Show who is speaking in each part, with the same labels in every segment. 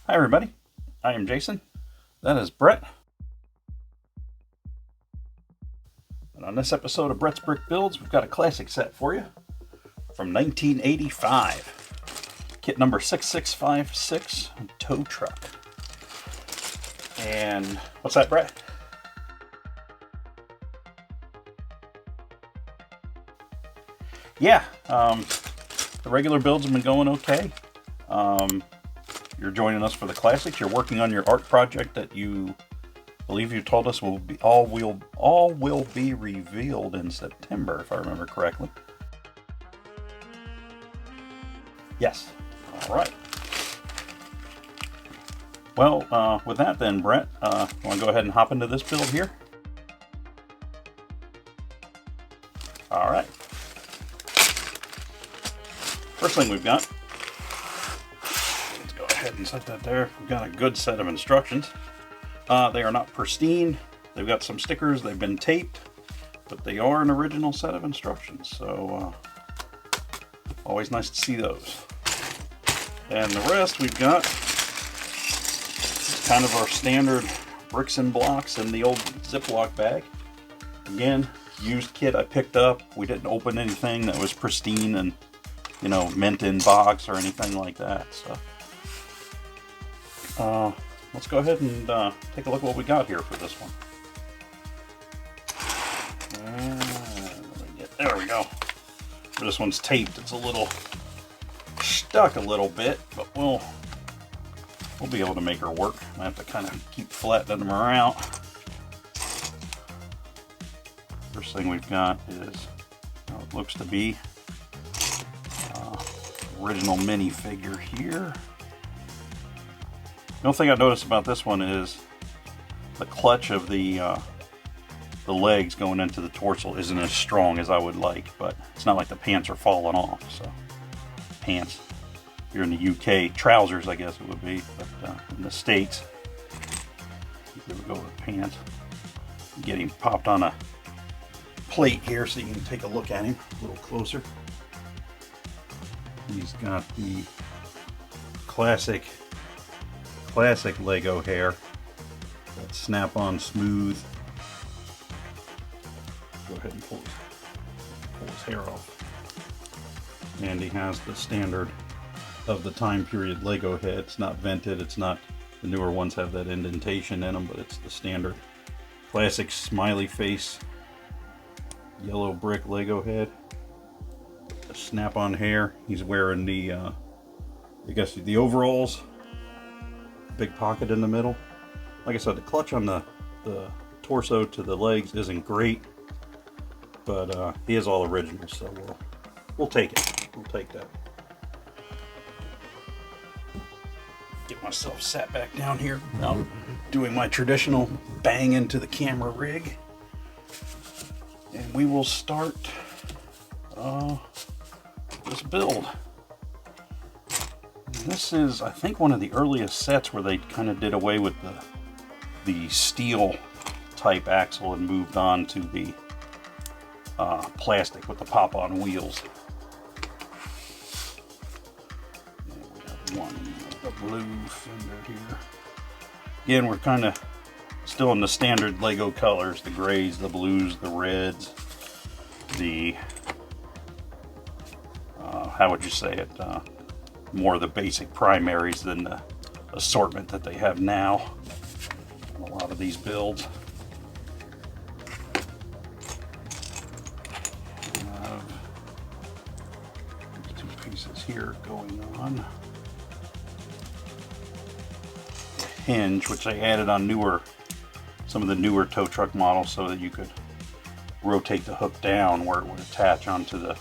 Speaker 1: Hi everybody, I am Jason, that is Brett, and on this episode of Brett's Brick Builds, we've got a classic set for you from 1985, kit number 6656, tow truck. And what's that, Brett? Yeah, the regular builds have been going okay. You're joining us for the classics. You're working on your art project that you believe you told us will be all will be revealed in September, if I remember correctly. Yes. All right. Well, with that then, Brett, want to go ahead and hop into this build here? All right. First thing we've got. Go ahead and set that there. We've got a good set of instructions. They are not pristine. They've got some stickers. They've been taped, but they are an original set of instructions. So always nice to see those. And the rest we've got kind of our standard bricks and blocks in the old Ziploc bag. Again, used kit I picked up. We didn't open anything that was pristine and, you know, mint in box or anything like that. So let's go ahead and take a look at what we got here for this one. There we go. This one's taped. It's a little stuck a little bit, but we'll be able to make her work. I have to kind of keep flattening them around. First thing we've got is how it looks to be original minifigure here. The only thing I noticed about this one is the clutch of the legs going into the torso isn't as strong as I would like, but it's not like the pants are falling off. So pants here in the UK, trousers I guess it would be, but in the States, here we go with pants. Get him popped on a plate here so you can take a look at him a little closer. He's got the classic Lego hair, that snap-on smooth. Go ahead and pull his hair off. And he has the standard of the time period Lego head. It's not vented, it's not, the newer ones have that indentation in them, but it's the standard classic smiley face yellow brick Lego head. The snap-on hair. He's wearing the I guess the overalls. Big pocket in the middle. Like I said, the clutch on the torso to the legs isn't great, but he is all original, so we'll take it. We'll take that. Get myself sat back down here without doing my traditional bang into the camera rig, and we will start this build. This is, I think, one of the earliest sets where they kind of did away with the steel type axle and moved on to the plastic with the pop-on wheels. And we have one blue fender here. Again, we're kind of still in the standard Lego colors: the grays, the blues, the reds, the how would you say it? More of the basic primaries than the assortment that they have now in a lot of these builds. We have these two pieces here going on. The hinge, which they added on some of the newer tow truck models, so that you could rotate the hook down where it would attach onto the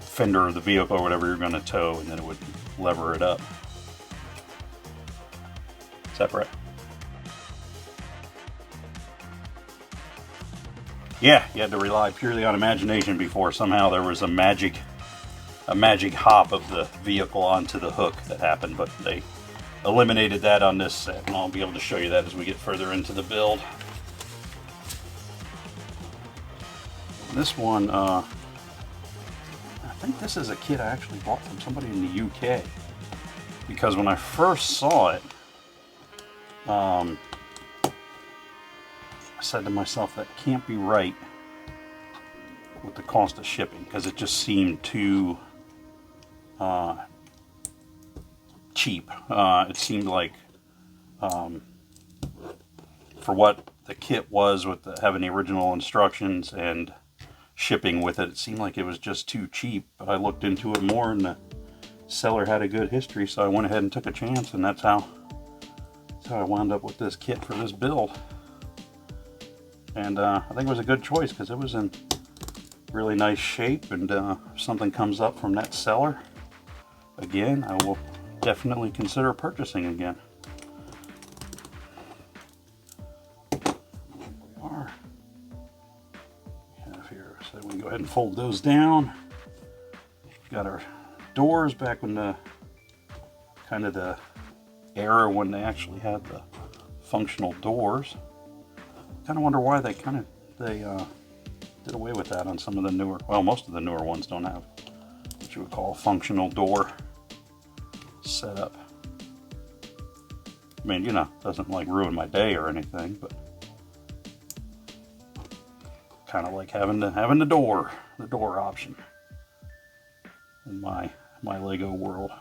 Speaker 1: fender of the vehicle or whatever you're going to tow, and then it would lever it up. Separate. Yeah, you had to rely purely on imagination before somehow there was a magic hop of the vehicle onto the hook that happened, but they eliminated that on this set, and I'll be able to show you that as we get further into the build. This one, I think this is a kit I actually bought from somebody in the UK. because when I first saw it, I said to myself, that can't be right with the cost of shipping, because it just seemed too cheap. It seemed like for what the kit was, with having the original instructions and shipping with it, it seemed like it was just too cheap. But I looked into it more, and the seller had a good history, so I went ahead and took a chance, and that's how I wound up with this kit for this build. And I think it was a good choice, because it was in really nice shape, and if something comes up from that seller again, I will definitely consider purchasing again. So we can go ahead and fold those down. Got our doors back when the kind of the era when they actually had the functional doors. Kind of wonder why they did away with that on some of the newer, well, most of the newer ones don't have what you would call a functional door setup. I mean, you know, it doesn't like ruin my day or anything, but kind of like having the door option in my Lego world.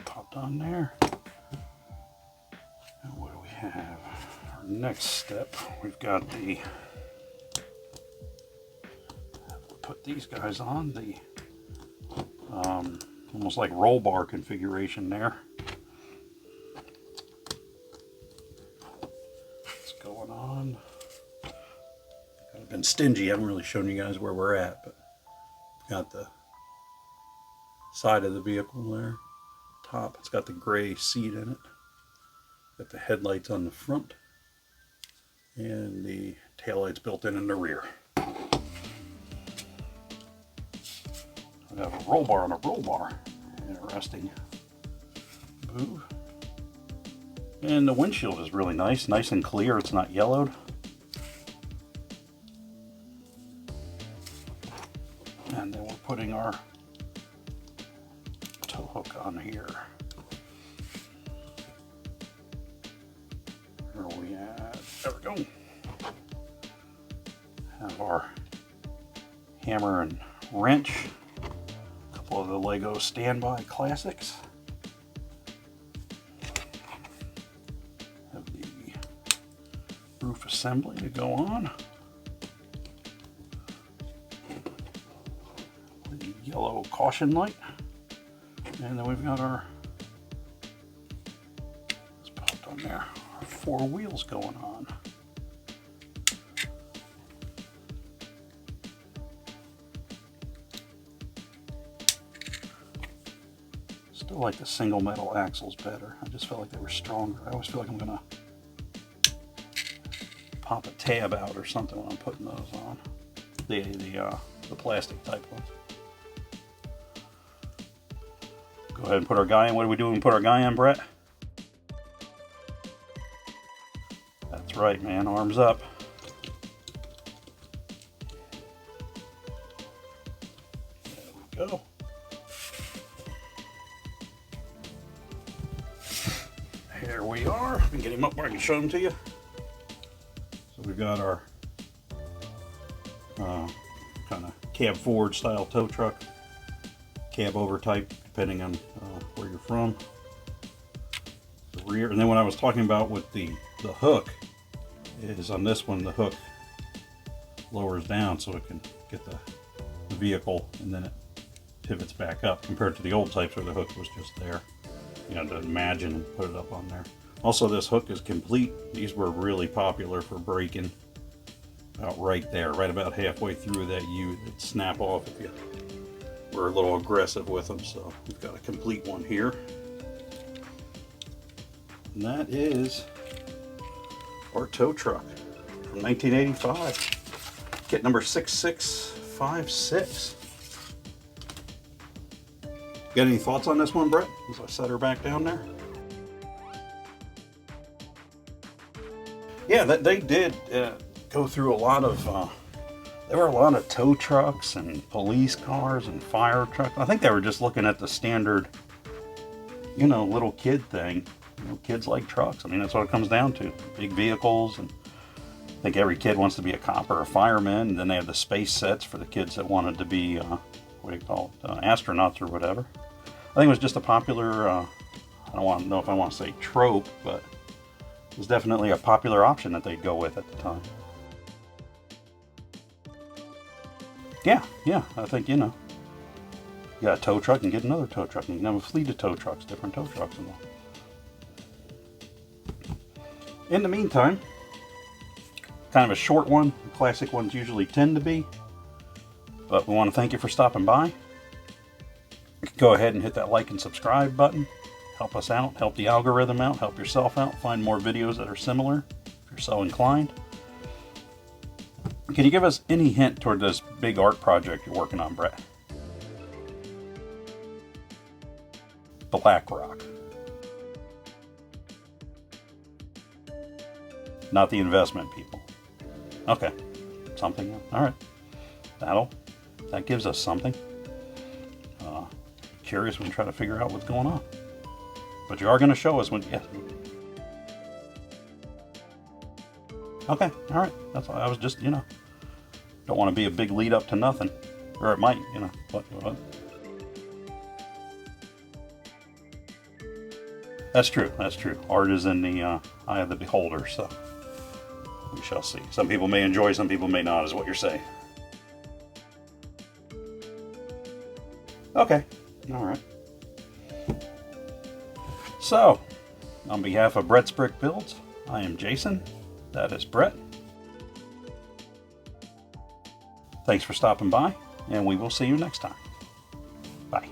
Speaker 1: Popped on there. And what do we have? Our next step, we've got the, put these guys on, the almost like roll bar configuration there. On. I've been stingy, I haven't really shown you guys where we're at, but got the side of the vehicle there, top, it's got the gray seat in it, got the headlights on the front, and the taillights built in the rear. We have a roll bar on a roll bar, interesting move. And the windshield is really nice and clear. It's not yellowed. And then we're putting our tow hook on here. Where are we at? There we go. Have our hammer and wrench. A couple of the Lego standby classics. Roof assembly to go on. The yellow caution light. And then we've got our, it's popped on there, our 4 wheels going on. Still like the single metal axles better. I just felt like they were stronger. I always feel like I'm gonna pop a tab out or something when I'm putting those on. The plastic type ones. Go ahead and put our guy in. What do we do when we put our guy in, Brett? That's right, man. Arms up. There we go. Here we are. I can get him up where I can show him to you. So we've got our kind of cab forward style tow truck, cab over type, depending on where you're from. The rear, and then what I was talking about with the hook is on this one, the hook lowers down so it can get the vehicle, and then it pivots back up, compared to the old types where the hook was just there. You had to imagine and put it up on there. Also, this hook is complete. These were really popular for braking. About right there, right about halfway through that U, they'd snap off if you were a little aggressive with them. So we've got a complete one here. And that is our tow truck from 1985. Kit number 6656. Got any thoughts on this one, Brett, as I set her back down there? Yeah, they did go through a lot of There were a lot of tow trucks and police cars and fire trucks. I think they were just looking at the standard, you know, little kid thing. You know, kids like trucks. I mean, that's what it comes down to. Big vehicles. And I think every kid wants to be a cop or a fireman. And then they have the space sets for the kids that wanted to be, what do you call it, astronauts or whatever. I think it was just a popular, I don't know if I want to say trope, but it was definitely a popular option that they'd go with at the time. Yeah, I think, you know, you got a tow truck and get another tow truck. And you can have a fleet of tow trucks, different tow trucks and all. In the meantime, kind of a short one. The classic ones usually tend to be. But we want to thank you for stopping by. Go ahead and hit that like and subscribe button. Help us out, help the algorithm out, help yourself out. Find more videos that are similar if you're so inclined. Can you give us any hint toward this big art project you're working on, Brett? Black rock. Not the investment people. Okay. Something else. All right. That gives us something. Curious when we try to figure out what's going on. But you are going to show us when... Yeah. Okay. All right. That's why I was just, you know... Don't want to be a big lead up to nothing. Or it might, you know. What? That's true. Art is in the eye of the beholder, so we shall see. Some people may enjoy, some people may not, is what you're saying. Okay. All right. So, on behalf of Brett's Brick Builds, I am Jason. That is Brett. Thanks for stopping by, and we will see you next time. Bye.